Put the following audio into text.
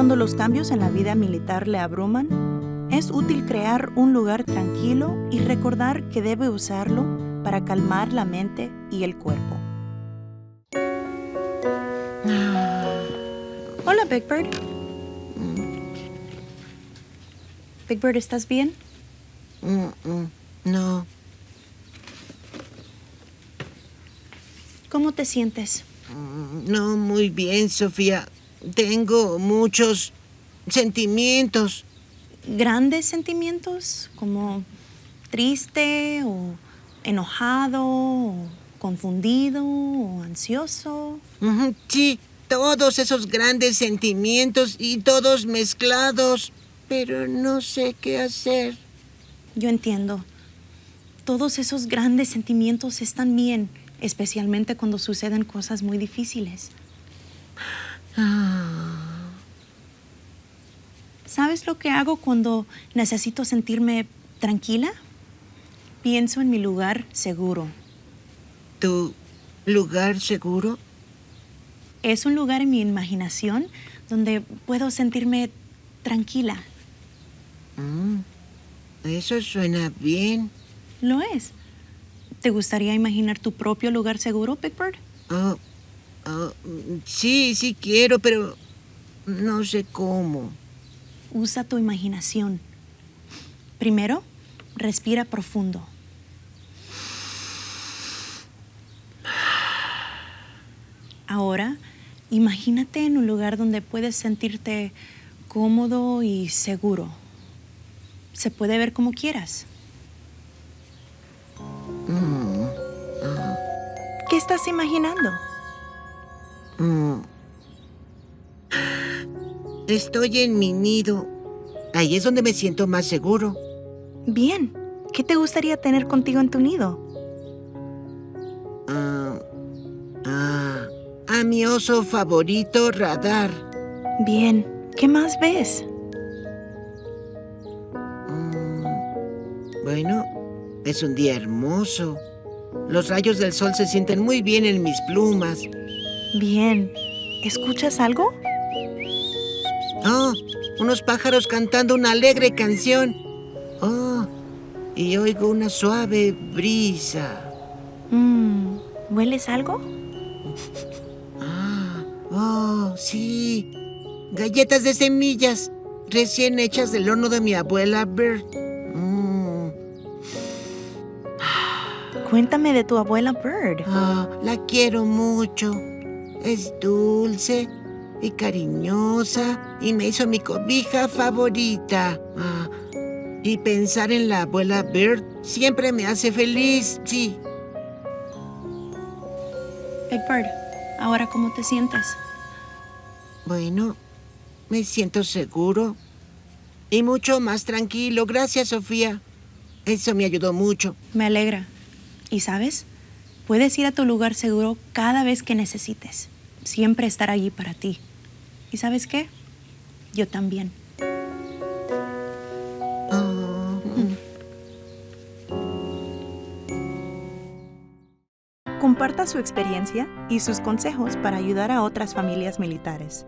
Cuando los cambios en la vida militar le abruman, es útil crear un lugar tranquilo y recordar que debe usarlo para calmar la mente y el cuerpo. Hola, Big Bird. Big Bird, ¿estás bien? No. ¿Cómo te sientes? No, muy bien, Sofía. Tengo muchos sentimientos. ¿Grandes sentimientos? ¿Como triste o enojado o confundido o ansioso? Sí, todos esos grandes sentimientos y todos mezclados. Pero no sé qué hacer. Yo entiendo. Todos esos grandes sentimientos están bien, especialmente cuando suceden cosas muy difíciles. ¿Sabes lo que hago cuando necesito sentirme tranquila? Pienso en mi lugar seguro. ¿Tu lugar seguro? Es un lugar en mi imaginación donde puedo sentirme tranquila. Eso suena bien. Lo es. ¿Te gustaría imaginar tu propio lugar seguro, Big Bird? Sí quiero, pero no sé cómo. Usa tu imaginación. Primero, respira profundo. Ahora, imagínate en un lugar donde puedes sentirte cómodo y seguro. Se puede ver como quieras. ¿Qué estás imaginando? Estoy en mi nido. Ahí es donde me siento más seguro. Bien. ¿Qué te gustaría tener contigo en tu nido? A mi oso favorito, Radar. Bien. ¿Qué más ves? Bueno, es un día hermoso. Los rayos del sol se sienten muy bien en mis plumas. Bien. ¿Escuchas algo? Oh, unos pájaros cantando una alegre canción. Oh, y oigo una suave brisa. ¿Hueles algo? Oh, sí. Galletas de semillas, recién hechas del horno de mi abuela Bird. Cuéntame de tu abuela Bird. La quiero mucho. Es dulce y cariñosa y me hizo mi cobija favorita. Y pensar en la abuela Bird siempre me hace feliz, sí. Big Bird, ¿ahora cómo te sientes? Bueno, me siento seguro y mucho más tranquilo. Gracias, Sofía. Eso me ayudó mucho. Me alegra. ¿Y sabes? Puedes ir a tu lugar seguro cada vez que necesites. Siempre estar allí para ti. ¿Y sabes qué? Yo también. Comparta su experiencia y sus consejos para ayudar a otras familias militares.